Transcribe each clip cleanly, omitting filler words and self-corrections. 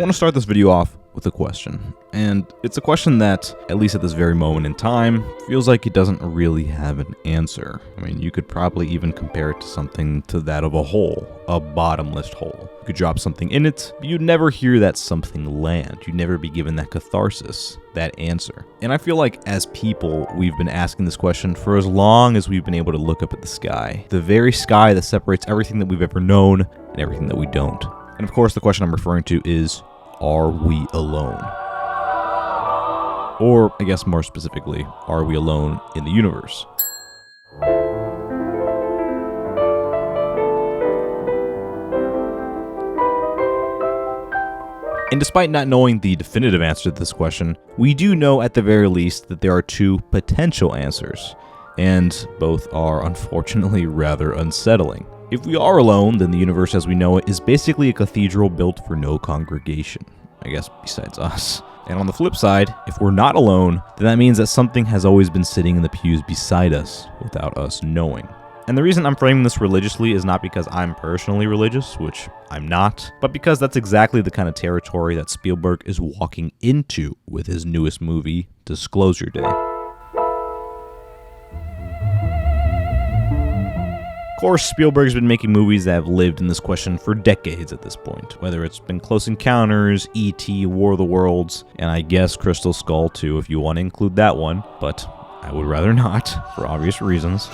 want to start this video off with a question, and it's a question that, at least at this very moment in time, feels like it doesn't really have an answer. I mean, you could probably even compare it to something to that of a hole, a bottomless hole. You could drop something in it, but you'd never hear that something land. You'd never be given that catharsis, that answer. And I feel like as people, we've been asking this question for as long as we've been able to look up at the sky. The very sky that separates everything that we've ever known and everything that we don't. And of course, the question I'm referring to is, are we alone? Or, I guess more specifically, are we alone in the universe? And despite not knowing the definitive answer to this question, we do know at the very least that there are two potential answers, and both are unfortunately rather unsettling. If we are alone, then the universe as we know it is basically a cathedral built for no congregation, I guess besides us. And on the flip side, if we're not alone, then that means that something has always been sitting in the pews beside us without us knowing. And the reason I'm framing this religiously is not because I'm personally religious, which I'm not, but because that's exactly the kind of territory that Spielberg is walking into with his newest movie, Disclosure Day. Of course, Spielberg's been making movies that have lived in this question for decades at this point, whether it's been Close Encounters, E.T., War of the Worlds, and I guess Crystal Skull too if you want to include that one, but I would rather not, for obvious reasons.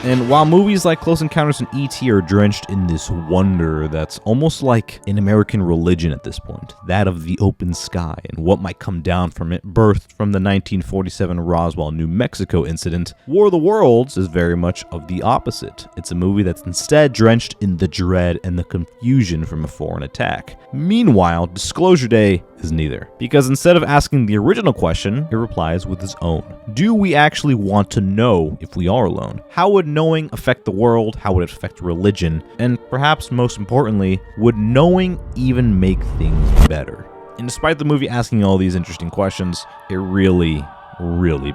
And while movies like Close Encounters and E.T. are drenched in this wonder that's almost like an American religion at this point, that of the open sky and what might come down from it, birthed from the 1947 Roswell, New Mexico incident, War of the Worlds is very much of the opposite. It's a movie that's instead drenched in the dread and the confusion from a foreign attack. Meanwhile, Disclosure Day is neither, because instead of asking the original question, it replies with its own. Do we actually want to know if we are alone? How would knowing affect the world? How would it affect religion? And perhaps most importantly, would knowing even make things better? And despite the movie asking all these interesting questions, it really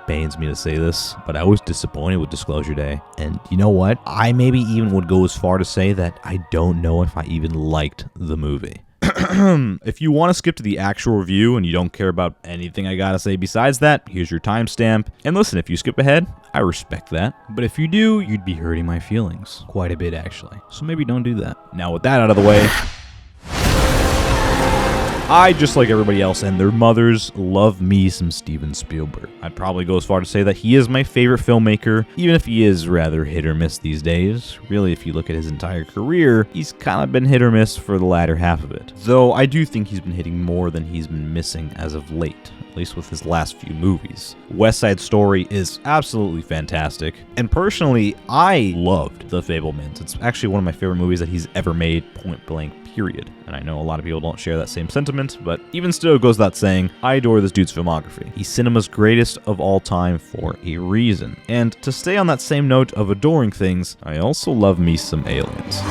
pains me to say this, but I was disappointed with Disclosure Day. And you know what? I maybe even would go as far to say that I don't know if I even liked the movie. If you want to skip to the actual review and you don't care about anything I gotta say besides that, here's your timestamp. And listen, if you skip ahead, I respect that. But if you do, you'd be hurting my feelings. Quite a bit, actually. So maybe don't do that. Now with that out of the way, I, just like everybody else and their mothers, love me some Steven Spielberg. I'd probably go as far to say that he is my favorite filmmaker, even if he is rather hit or miss these days. Really, if you look at his entire career, he's kind of been hit or miss for the latter half of it. Though I do think he's been hitting more than he's been missing as of late, at least with his last few movies. West Side Story is absolutely fantastic, and personally, I loved The Fabelmans. It's actually one of my favorite movies that he's ever made, point blank, period. And I know a lot of people don't share that same sentiment, but even still, it goes without saying, I adore this dude's filmography. He's cinema's greatest of all time for a reason. And to stay on that same note of adoring things, I also love me some Aliens.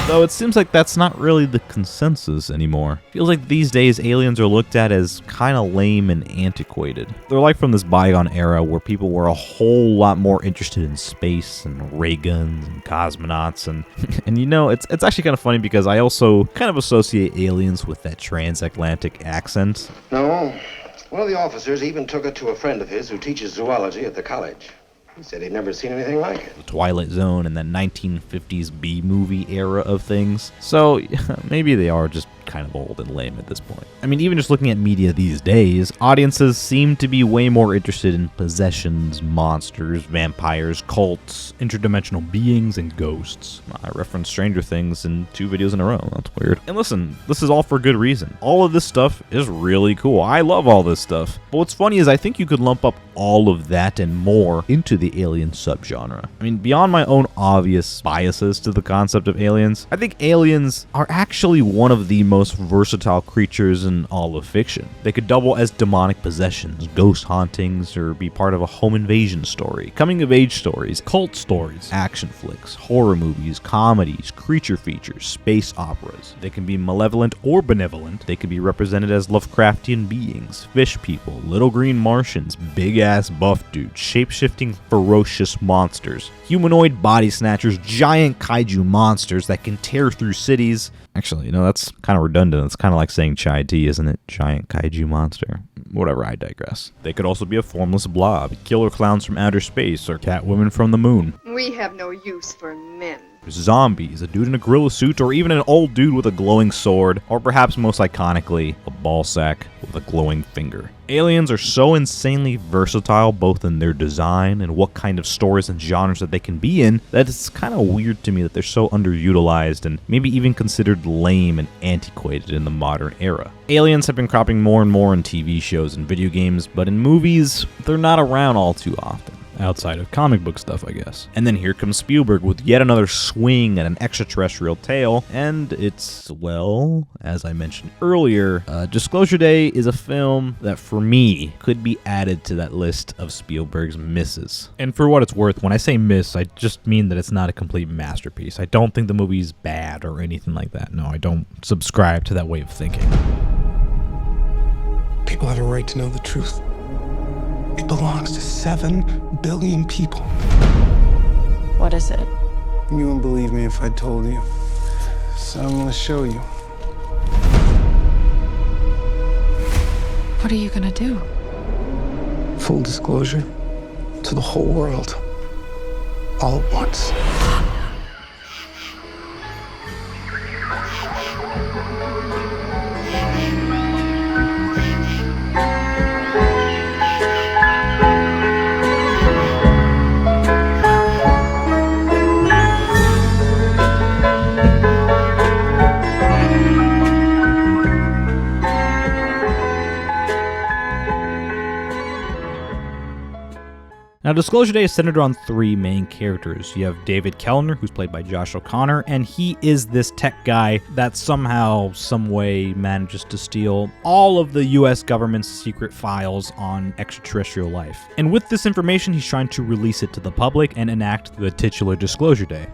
Though it seems like that's not really the consensus anymore. Feels like these days aliens are looked at as kinda lame and antiquated. They're like from this bygone era where people were a whole lot more interested in space and ray guns and cosmonauts and you know, it's actually kind of funny because I also kind of associate aliens with that transatlantic accent. No, one of the officers even took it to a friend of his who teaches zoology at the college. He said he'd never seen anything like it. The Twilight Zone and that 1950s B-movie era of things. So maybe they are just kind of old and lame at this point. I mean, even just looking at media these days, audiences seem to be way more interested in possessions, monsters, vampires, cults, interdimensional beings, and ghosts. I referenced Stranger Things in 2 videos in a row. That's weird. And listen, this is all for good reason. All of this stuff is really cool. I love all this stuff. But what's funny is I think you could lump up all of that and more into the alien subgenre. I mean, beyond my own obvious biases to the concept of aliens, I think aliens are actually one of the most versatile creatures in all of fiction. They could double as demonic possessions, ghost hauntings, or be part of a home invasion story, coming of age stories, cult stories, action flicks, horror movies, comedies, creature features, space operas. They can be malevolent or benevolent. They can be represented as Lovecraftian beings, fish people, little green Martians, big big-ass buff dudes, shape-shifting ferocious monsters, humanoid body snatchers, giant kaiju monsters that can tear through cities. Actually, that's kind of redundant. It's kind of like saying chai tea, isn't it? Giant kaiju monster. Whatever, I digress. They could also be a formless blob, killer clowns from outer space, or Catwoman from the moon. We have no use for men. Zombies, a dude in a gorilla suit, or even an old dude with a glowing sword, or perhaps most iconically, a ball sack with a glowing finger. Aliens are so insanely versatile both in their design and what kind of stories and genres that they can be in that it's kind of weird to me that they're so underutilized and maybe even considered lame and antiquated in the modern era. Aliens have been cropping more and more in TV shows and video games, but in movies, they're not around all too often. Outside of comic book stuff, I guess. And then here comes Spielberg with yet another swing at an extraterrestrial tale, and it's, well, as I mentioned earlier, Disclosure Day is a film that, for me, could be added to that list of Spielberg's misses. And for what it's worth, when I say miss, I just mean that it's not a complete masterpiece. I don't think the movie's bad or anything like that. No, I don't subscribe to that way of thinking. People have a right to know the truth. It belongs to 7 billion people. What is it? You wouldn't believe me if I told you. So I'm gonna show you. What are you gonna do? Full disclosure to the whole world. All at once. Now, Disclosure Day is centered on 3 main characters. You have David Kellner, who's played by Josh O'Connor, and he is this tech guy that somehow, some way manages to steal all of the US government's secret files on extraterrestrial life. And with this information, he's trying to release it to the public and enact the titular Disclosure Day.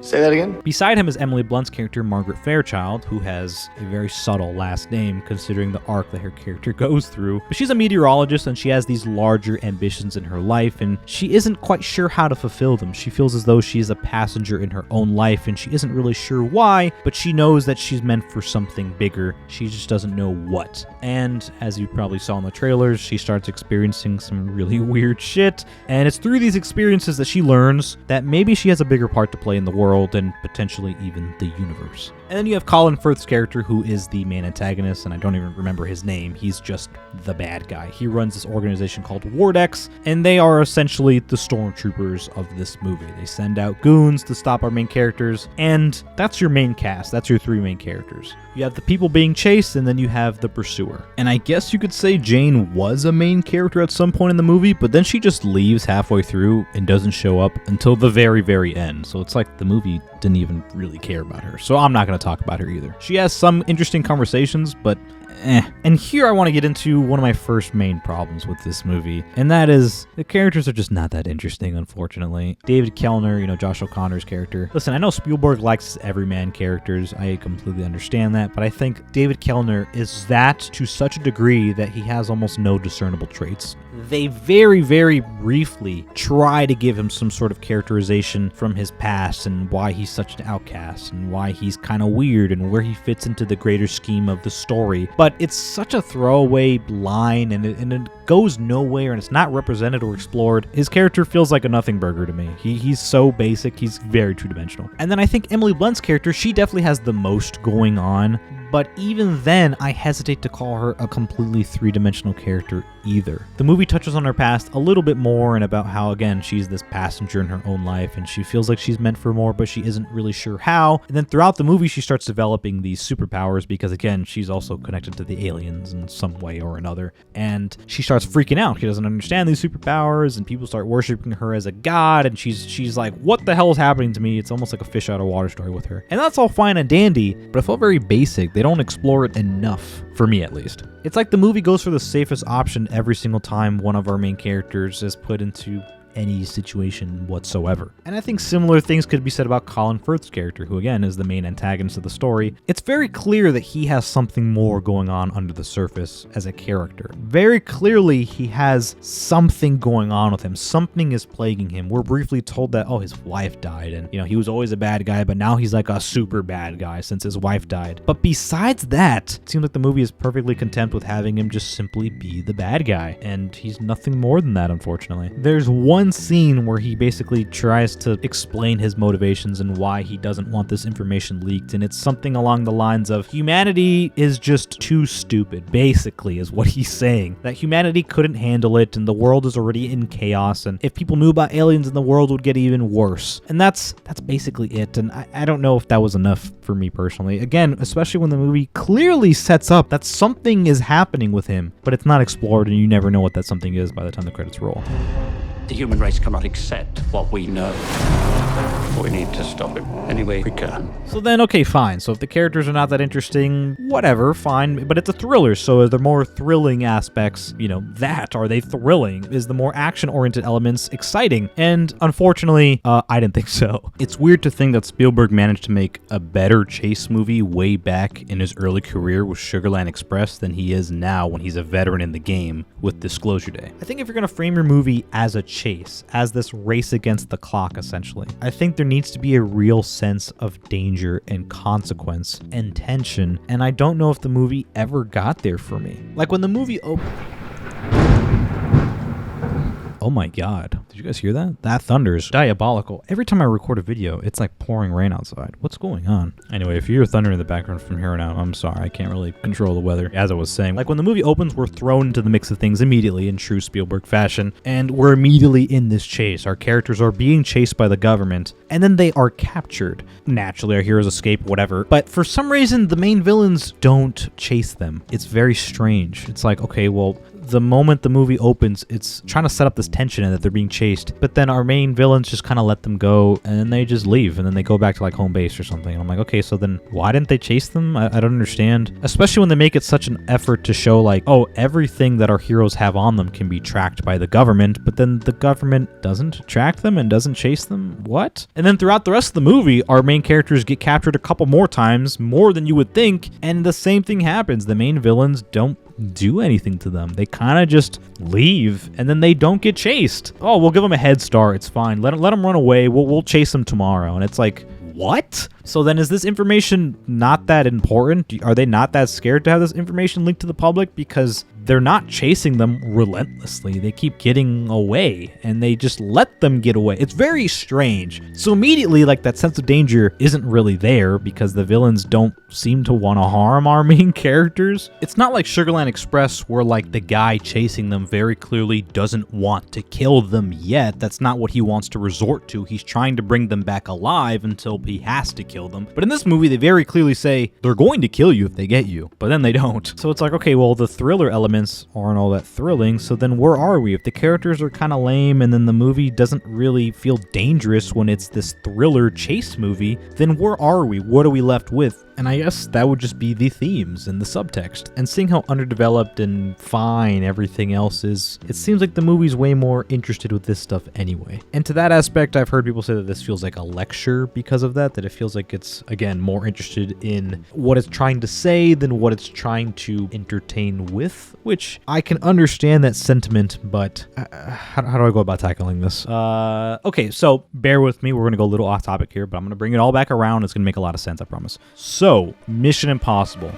Say that again? Beside him is Emily Blunt's character, Margaret Fairchild, who has a very subtle last name considering the arc that her character goes through. But she's a meteorologist and she has these larger ambitions in her life, and she isn't quite sure how to fulfill them. She feels as though she is a passenger in her own life and she isn't really sure why, but she knows that she's meant for something bigger. She just doesn't know what. And as you probably saw in the trailers, she starts experiencing some really weird shit, and it's through these experiences that she learns that maybe she has a bigger part to play in the world and potentially even the universe. And then you have Colin Firth's character, who is the main antagonist, and I don't even remember his name. He's just the bad guy. He runs this organization called Wardex, and they are essentially the stormtroopers of this movie. They send out goons to stop our main characters, and that's your main cast. That's your 3 main characters. You have the people being chased, and then you have the pursuer. And I guess you could say Jane was a main character at some point in the movie, but then she just leaves halfway through and doesn't show up until the very, very end. So it's like the movie didn't even really care about her. So I'm not going to talk about her either. She has some interesting conversations, but And here I want to get into one of my first main problems with this movie, and that is the characters are just not that interesting, unfortunately. David Kellner, Josh O'Connor's character. Listen, I know Spielberg likes his everyman characters. I completely understand that, but I think David Kellner is that to such a degree that he has almost no discernible traits. They very, very briefly try to give him some sort of characterization from his past and why he's such an outcast and why he's kind of weird and where he fits into the greater scheme of the story. But it's such a throwaway line and it goes nowhere and it's not represented or explored. His character feels like a nothing burger to me. He's so basic, he's very two-dimensional. And then I think Emily Blunt's character, she definitely has the most going on. But even then, I hesitate to call her a completely three-dimensional character either. The movie touches on her past a little bit more and about how, again, she's this passenger in her own life and she feels like she's meant for more, but she isn't really sure how. And then throughout the movie, she starts developing these superpowers because, again, she's also connected to the aliens in some way or another. And she starts freaking out. She doesn't understand these superpowers and people start worshiping her as a god. And she's like, what the hell is happening to me? It's almost like a fish out of water story with her. And that's all fine and dandy, but it felt very basic. They don't explore it enough, for me at least. It's like the movie goes for the safest option every single time one of our main characters is put into any situation whatsoever. And I think similar things could be said about Colin Firth's character, who again is the main antagonist of the story. It's very clear that he has something more going on under the surface as a character. Very clearly he has something going on with him. Something is plaguing him. We're briefly told that, oh, his wife died, and he was always a bad guy, but now he's like a super bad guy since his wife died. But besides that, it seems like the movie is perfectly content with having him just simply be the bad guy, and he's nothing more than that, unfortunately. There's one scene where he basically tries to explain his motivations and why he doesn't want this information leaked, and it's something along the lines of humanity is just too stupid, basically, is what he's saying. That humanity couldn't handle it, and the world is already in chaos, and if people knew about aliens, then the world would get even worse. And that's basically it, and I don't know if that was enough for me personally. Again, especially when the movie clearly sets up that something is happening with him, but it's not explored, and you never know what that something is by the time the credits roll. The human race cannot accept what we know. We need to stop it any way we can. So then, okay, fine. So if the characters are not that interesting, whatever, fine. But it's a thriller, so are there more thrilling aspects? Are they thrilling? Is the more action-oriented elements exciting? And unfortunately, I didn't think so. It's weird to think that Spielberg managed to make a better chase movie way back in his early career with Sugarland Express than he is now when he's a veteran in the game with Disclosure Day. I think if you're going to frame your movie as a chase, as this race against the clock, essentially, I think there needs to be a real sense of danger and consequence and tension, and I don't know if the movie ever got there for me. Like when the movie opened... Oh my god. Did you guys hear that? That thunder is diabolical. Every time I record a video, it's like pouring rain outside. What's going on? Anyway, if you hear thunder in the background from here on out, I'm sorry. I can't really control the weather. As I was saying, like when the movie opens, we're thrown into the mix of things immediately in true Spielberg fashion, and we're immediately in this chase. Our characters are being chased by the government, and then they are captured. Naturally, our heroes escape, whatever. But for some reason, the main villains don't chase them. It's very strange. It's like, okay, well, the moment the movie opens, it's trying to set up this tension and that they're being chased, but then our main villains just kind of let them go, and then they just leave, and then they go back to like home base or something. And I'm like, okay, so then why didn't they chase them? I don't understand. Especially when they make it such an effort to show like, oh, everything that our heroes have on them can be tracked by the government, but then the government doesn't track them and doesn't chase them? What? And then throughout the rest of the movie, our main characters get captured a couple more times, more than you would think, and the same thing happens. The main villains don't do anything to them. They kind of just leave, and then they don't get chased. Oh, we'll give them a head start. It's fine. Let them run away. We'll chase them tomorrow. And it's like, what? So then is this information not that important? Are they not that scared to have this information linked to the public? Because they're not chasing them relentlessly. They keep getting away, and they just let them get away. It's very strange. So immediately, like, that sense of danger isn't really there because the villains don't seem to want to harm our main characters. It's not like Sugarland Express where, like, the guy chasing them very clearly doesn't want to kill them yet. That's not what he wants to resort to. He's trying to bring them back alive until he has to kill them. But in this movie, they very clearly say they're going to kill you if they get you, but then they don't. So it's like, okay, well, the thriller elements aren't all that thrilling, so then where are we? If the characters are kind of lame and then the movie doesn't really feel dangerous when it's this thriller chase movie, then where are we? What are we left with? And I guess that would just be the themes and the subtext. And seeing how underdeveloped and fine everything else is, it seems like the movie's way more interested with this stuff anyway. And to that aspect, I've heard people say that this feels like a lecture because of that it feels like it's, again, more interested in what it's trying to say than what it's trying to entertain with, which I can understand that sentiment, but how do I go about tackling this? Okay, so bear with me. We're going to go a little off topic here, but I'm going to bring it all back around. It's going to make a lot of sense, I promise. So, Mission Impossible.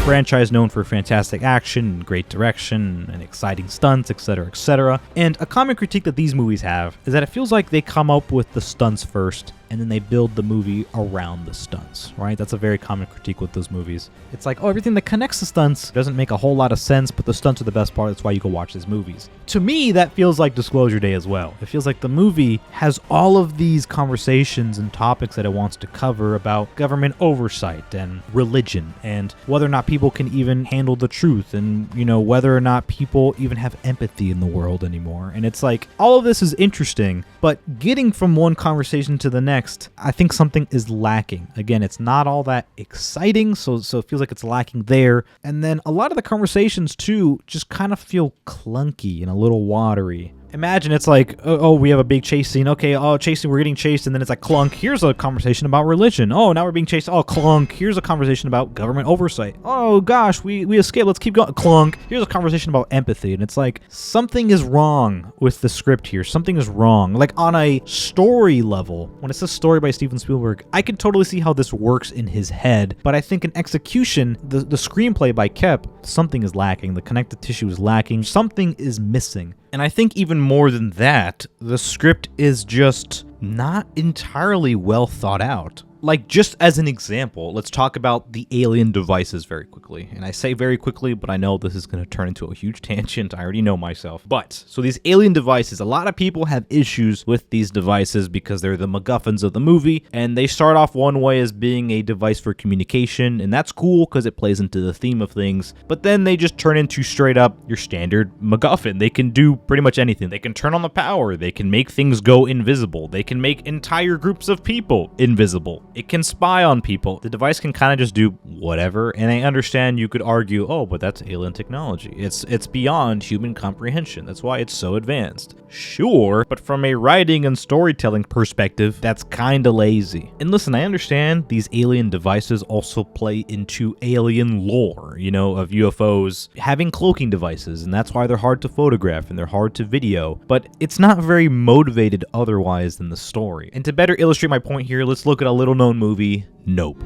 Franchise known for fantastic action, great direction, and exciting stunts, etc., etc. And a common critique that these movies have is that it feels like they come up with the stunts first, and then they build the movie around the stunts, right? That's a very common critique with those movies. It's like, oh, everything that connects the stunts doesn't make a whole lot of sense, but the stunts are the best part. That's why you go watch these movies. To me, that feels like Disclosure Day as well. It feels like the movie has all of these conversations and topics that it wants to cover about government oversight and religion and whether or not people can even handle the truth and, you know, whether or not people even have empathy in the world anymore. And it's like, all of this is interesting, but getting from one conversation to the next next, I think something is lacking. Again, it's not all that exciting, so it feels like it's lacking there. And then a lot of the conversations, too, just kind of feel clunky and a little watery. Imagine it's like, oh, we have a big chase scene. Okay, chasing, we're getting chased, and then it's like, clunk, here's a conversation about religion. Oh, now we're being chased. Oh, clunk, here's a conversation about government oversight. Oh, gosh, we escaped. Let's keep going. Clunk, here's a conversation about empathy. And it's like, something is wrong with the script here. Something is wrong. Like, on a story level, when it's a story by Steven Spielberg, I can totally see how this works in his head. But I think in execution, the screenplay by Kep, something is lacking. The connective tissue is lacking. Something is missing. And I think even more than that, the script is just not entirely well thought out. Like, just as an example, let's talk about the alien devices very quickly. And I say very quickly, but I know this is going to turn into a huge tangent. I already know myself. But, so these alien devices, a lot of people have issues with these devices because they're the MacGuffins of the movie. And they start off one way as being a device for communication. And that's cool because it plays into the theme of things. But then they just turn into straight up your standard MacGuffin. They can do pretty much anything. They can turn on the power. They can make things go invisible. They can make entire groups of people invisible. It can spy on people. The device can kind of just do whatever, and I understand you could argue, oh, but that's alien technology. It's beyond human comprehension. That's why it's so advanced. Sure, but from a writing and storytelling perspective, that's kind of lazy. And listen, I understand these alien devices also play into alien lore, of UFOs having cloaking devices, and that's why they're hard to photograph and they're hard to video, but it's not very motivated otherwise than the story. And to better illustrate my point here, let's look at a little known movie, Nope.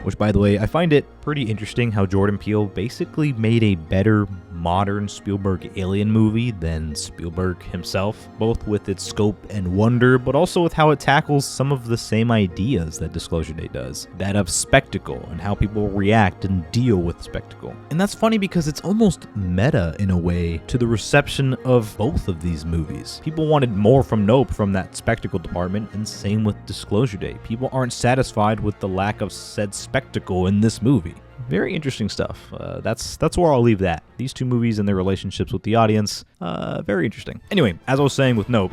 Which, by the way, I find it pretty interesting how Jordan Peele basically made a better modern Spielberg alien movie than Spielberg himself, both with its scope and wonder, but also with how it tackles some of the same ideas that Disclosure Day does, that of spectacle and how people react and deal with spectacle. And that's funny because it's almost meta in a way to the reception of both of these movies. People wanted more from Nope from that spectacle department, and same with Disclosure Day. People aren't satisfied with the lack of said spectacle in this movie. Very interesting stuff. That's where I'll leave that. These two movies and their relationships with the audience, very interesting. Anyway, as I was saying with Nope,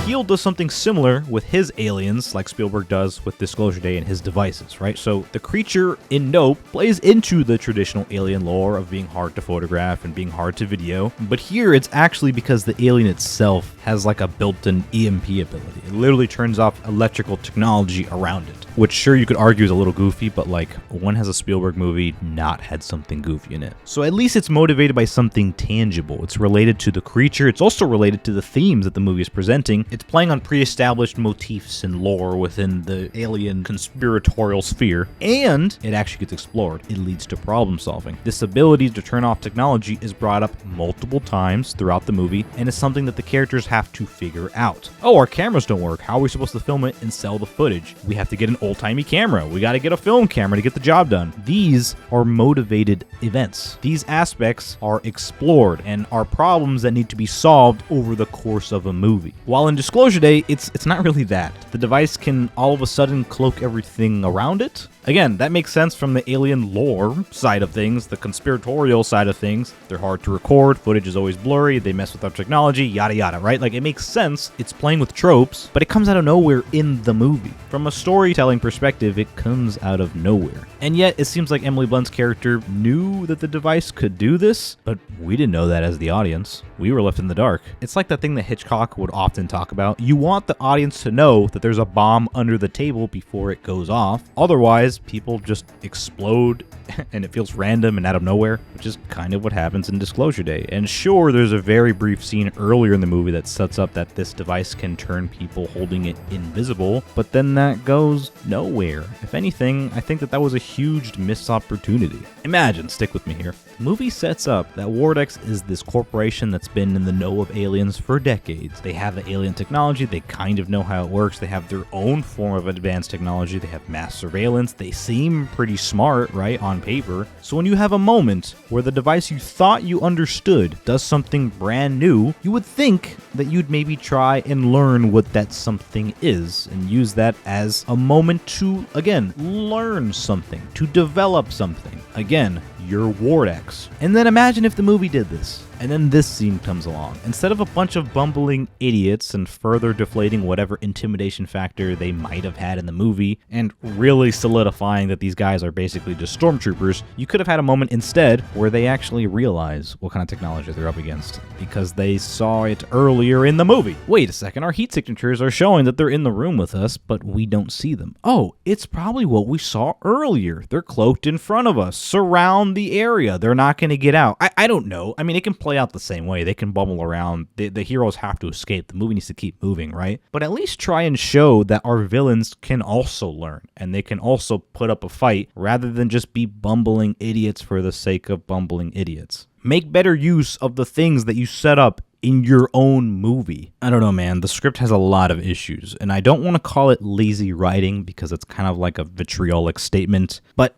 Peele does something similar with his aliens, like Spielberg does with Disclosure Day and his devices, right? So the creature in Nope plays into the traditional alien lore of being hard to photograph and being hard to video, but here it's actually because the alien itself has like a built-in EMP ability. It literally turns off electrical technology around it, which sure you could argue is a little goofy, but like, when has a Spielberg movie not had something goofy in it? So at least it's motivated by something tangible. It's related to the creature. It's also related to the themes that the movie is presenting. It's playing on pre-established motifs and lore within the alien conspiratorial sphere, and it actually gets explored. It leads to problem solving. This ability to turn off technology is brought up multiple times throughout the movie, and is something that the characters have to figure out. Oh, our cameras don't work. How are we supposed to film it and sell the footage? We have to get an old-timey camera. We got to get a film camera to get the job done. These are motivated events. These aspects are explored and are problems that need to be solved over the course of a movie. While in Disclosure Day, it's not really that. The device can all of a sudden cloak everything around it. Again, that makes sense from the alien lore side of things, the conspiratorial side of things. They're hard to record, footage is always blurry, they mess with our technology, yada yada, right? Like, it makes sense. It's playing with tropes, but it comes out of nowhere in the movie. From a storytelling perspective, it comes out of nowhere. And yet, it seems like Emily Blunt's character knew that the device could do this, but we didn't know that as the audience. We were left in the dark. It's like that thing that Hitchcock would often talk about. You want the audience to know that there's a bomb under the table before it goes off. Otherwise, people just explode and it feels random and out of nowhere, which is kind of what happens in Disclosure Day. And sure, there's a very brief scene earlier in the movie that sets up that this device can turn people holding it invisible, but then that goes nowhere. If anything, I think that was a huge missed opportunity. Imagine, stick with me here. The movie sets up that Vortex is this corporation that's been in the know of aliens for decades. They have the alien technology, they kind of know how it works, they have their own form of advanced technology, they have mass surveillance, They seem pretty smart, right, on paper. So when you have a moment where the device you thought you understood does something brand new, you would think that you'd maybe try and learn what that something is and use that as a moment to, again, learn something, to develop something. Again, your Wardex. And then imagine if the movie did this. And then this scene comes along. Instead of a bunch of bumbling idiots and further deflating whatever intimidation factor they might have had in the movie, and really solidifying that these guys are basically just stormtroopers, you could have had a moment instead where they actually realize what kind of technology they're up against, because they saw it earlier in the movie. Wait a second, our heat signatures are showing that they're in the room with us, but we don't see them. Oh, it's probably what we saw earlier. They're cloaked in front of us, surround the area. They're not going to get out. I don't know. I mean, it can play out the same way. They can bubble around. The heroes have to escape. The movie needs to keep moving, right? But at least try and show that our villains can also learn, and they can also put up a fight rather than just be bumbling idiots for the sake of bumbling idiots. Make better use of the things that you set up in your own movie. I don't know, man. The script has a lot of issues, and I don't want to call it lazy writing because it's kind of like a vitriolic statement, but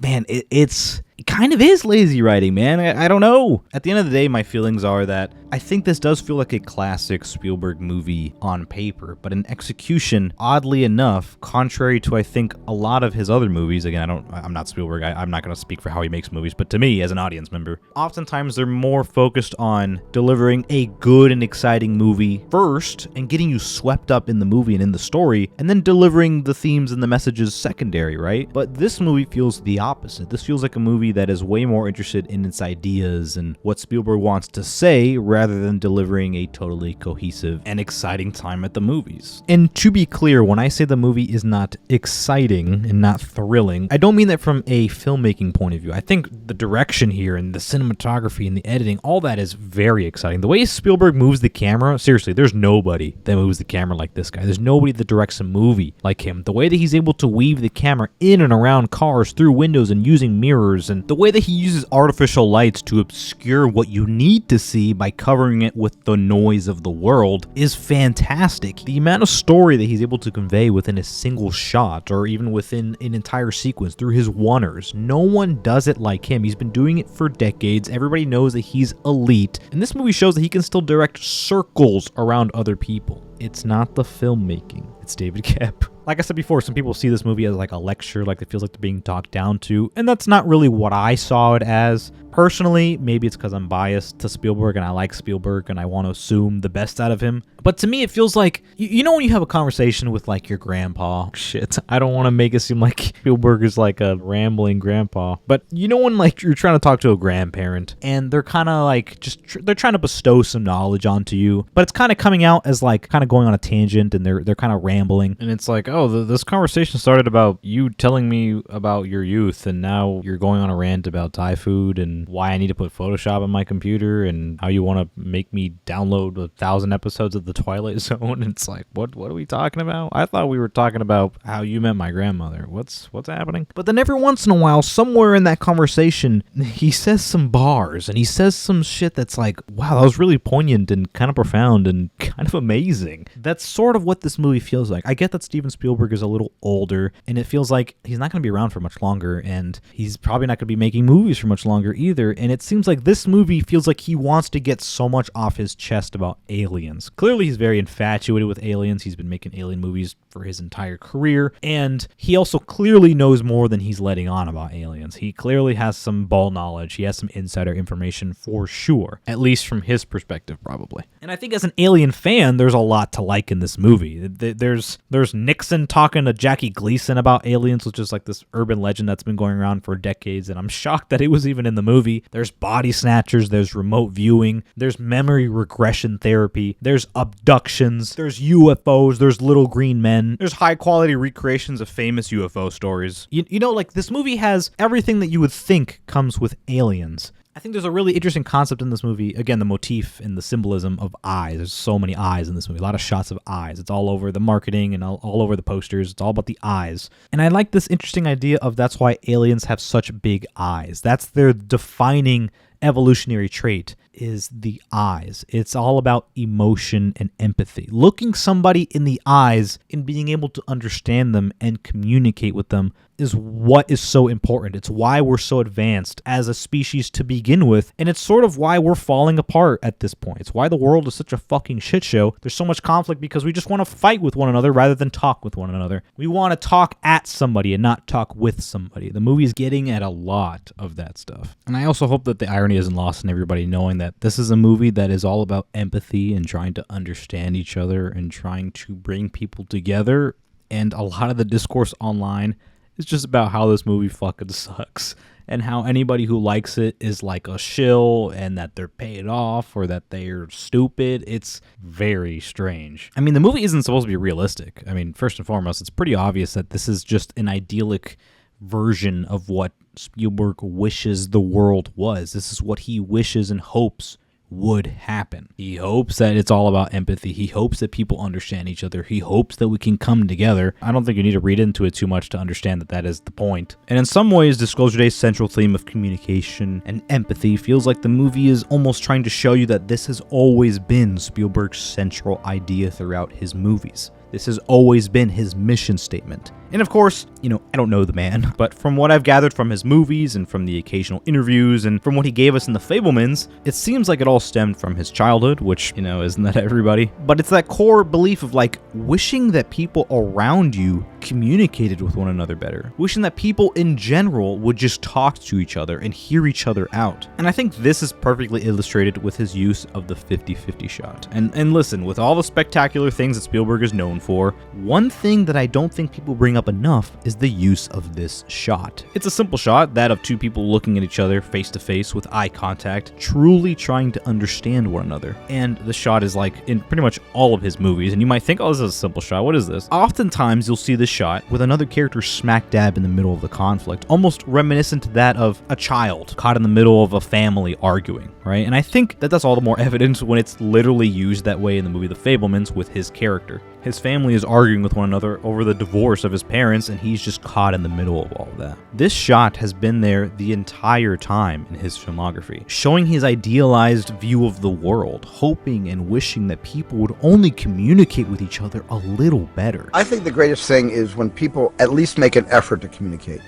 man, it kind of is lazy writing, man. I don't know. At the end of the day, my feelings are that I think this does feel like a classic Spielberg movie on paper, but in execution, oddly enough, contrary to I think a lot of his other movies, again, I'm not Spielberg, I'm not going to speak for how he makes movies, but to me, as an audience member, oftentimes they're more focused on delivering a good and exciting movie first and getting you swept up in the movie and in the story, and then delivering the themes and the messages secondary, right? But this movie feels the opposite. This feels like a movie that is way more interested in its ideas and what Spielberg wants to say rather than delivering a totally cohesive and exciting time at the movies. And to be clear, when I say the movie is not exciting and not thrilling, I don't mean that from a filmmaking point of view. I think the direction here and the cinematography and the editing, all that is very exciting. The way Spielberg moves the camera, seriously, there's nobody that moves the camera like this guy. There's nobody that directs a movie like him. The way that he's able to weave the camera in and around cars, through windows and using mirrors, and the way that he uses artificial lights to obscure what you need to see by covering it with the noise of the world is fantastic. The amount of story that he's able to convey within a single shot or even within an entire sequence through his one-ers, no one does it like him. He's been doing it for decades. Everybody knows that he's elite, and this movie shows that he can still direct circles around other people. It's not the filmmaking, it's David Koepp. Like I said before, some people see this movie as like a lecture, like it feels like they're being talked down to, and that's not really what I saw it as. Personally, maybe it's because I'm biased to Spielberg and I like Spielberg and I want to assume the best out of him. But to me, it feels like, you know when you have a conversation with like your grandpa? Shit, I don't want to make it seem like Spielberg is like a rambling grandpa. But you know when like you're trying to talk to a grandparent and they're kind of like they're trying to bestow some knowledge onto you, but it's kind of coming out as like kind of going on a tangent and they're kind of rambling. And it's like, oh, this conversation started about you telling me about your youth and now you're going on a rant about Thai food and why I need to put Photoshop on my computer and how you want to make me download 1,000 episodes of The Twilight Zone. It's like, what are we talking about? I thought we were talking about how you met my grandmother. What's happening? But then every once in a while, somewhere in that conversation, he says some bars and he says some shit that's like, wow, that was really poignant and kind of profound and kind of amazing. That's sort of what this movie feels like. I get that Steven Spielberg is a little older and it feels like he's not going to be around for much longer and he's probably not going to be making movies for much longer either. And it seems like this movie feels like he wants to get so much off his chest about aliens. Clearly, he's very infatuated with aliens. He's been making alien movies for his entire career. And he also clearly knows more than he's letting on about aliens. He clearly has some ball knowledge. He has some insider information for sure, at least from his perspective, probably. And I think as an alien fan, there's a lot to like in this movie. There's Nixon talking to Jackie Gleason about aliens, which is like this urban legend that's been going around for decades. And I'm shocked that it was even in the movie. There's body snatchers, there's remote viewing, there's memory regression therapy, there's abductions, there's UFOs, there's little green men, there's high quality recreations of famous UFO stories. You know, like this movie has everything that you would think comes with aliens. I think there's a really interesting concept in this movie. Again, the motif and the symbolism of eyes. There's so many eyes in this movie. A lot of shots of eyes. It's all over the marketing and all over the posters. It's all about the eyes. And I like this interesting idea of that's why aliens have such big eyes. That's their defining evolutionary trait. is the eyes. It's all about emotion and empathy. Looking somebody in the eyes and being able to understand them and communicate with them is what is so important. It's why we're so advanced as a species to begin with, and it's sort of why we're falling apart at this point. It's why the world is such a fucking shit show. There's so much conflict because we just want to fight with one another rather than talk with one another. We want to talk at somebody and not talk with somebody. The movie is getting at a lot of that stuff. And I also hope that the irony isn't lost in everybody knowing that this is a movie that is all about empathy and trying to understand each other and trying to bring people together. And a lot of the discourse online is just about how this movie fucking sucks and how anybody who likes it is like a shill and that they're paid off or that they're stupid. It's very strange. I mean, the movie isn't supposed to be realistic. I mean, first and foremost, it's pretty obvious that this is just an idyllic version of what Spielberg wishes the world was. This is what he wishes and hopes would happen. He hopes that it's all about empathy. He hopes that people understand each other. He hopes that we can come together. I don't think you need to read into it too much to understand that that is the point. And in some ways, Disclosure Day's central theme of communication and empathy feels like the movie is almost trying to show you that this has always been Spielberg's central idea throughout his movies. This has always been his mission statement. And of course, I don't know the man, but from what I've gathered from his movies and from the occasional interviews and from what he gave us in The Fabelmans, it seems like it all stemmed from his childhood, which, isn't that everybody? But it's that core belief of wishing that people around you communicated with one another better. Wishing that people in general would just talk to each other and hear each other out. And I think this is perfectly illustrated with his use of the 50-50 shot. And listen, with all the spectacular things that Spielberg is known for, one thing that I don't think people bring up enough is the use of this shot. It's a simple shot, that of two people looking at each other face to face with eye contact, truly trying to understand one another. And the shot is in pretty much all of his movies, and you might think, oh, this is a simple shot, what is this? Oftentimes you'll see this shot with another character smack dab in the middle of the conflict, almost reminiscent to that of a child caught in the middle of a family arguing, right? And I think that that's all the more evident when it's literally used that way in the movie The Fabelmans with his character. His family is arguing with one another over the divorce of his parents, and he's just caught in the middle of all of that. This shot has been there the entire time in his filmography, showing his idealized view of the world, hoping and wishing that people would only communicate with each other a little better. I think the greatest thing is when people at least make an effort to communicate.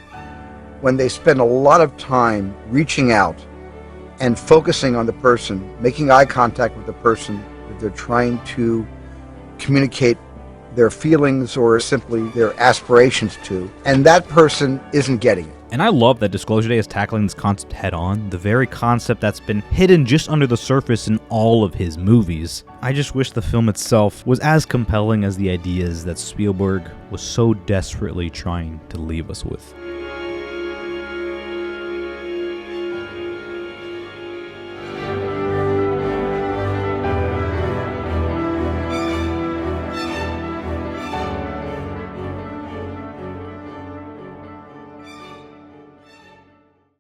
When they spend a lot of time reaching out and focusing on the person, making eye contact with the person that they're trying to communicate their feelings or simply their aspirations to, and that person isn't getting it. And I love that Disclosure Day is tackling this concept head on, the very concept that's been hidden just under the surface in all of his movies. I just wish the film itself was as compelling as the ideas that Spielberg was so desperately trying to leave us with.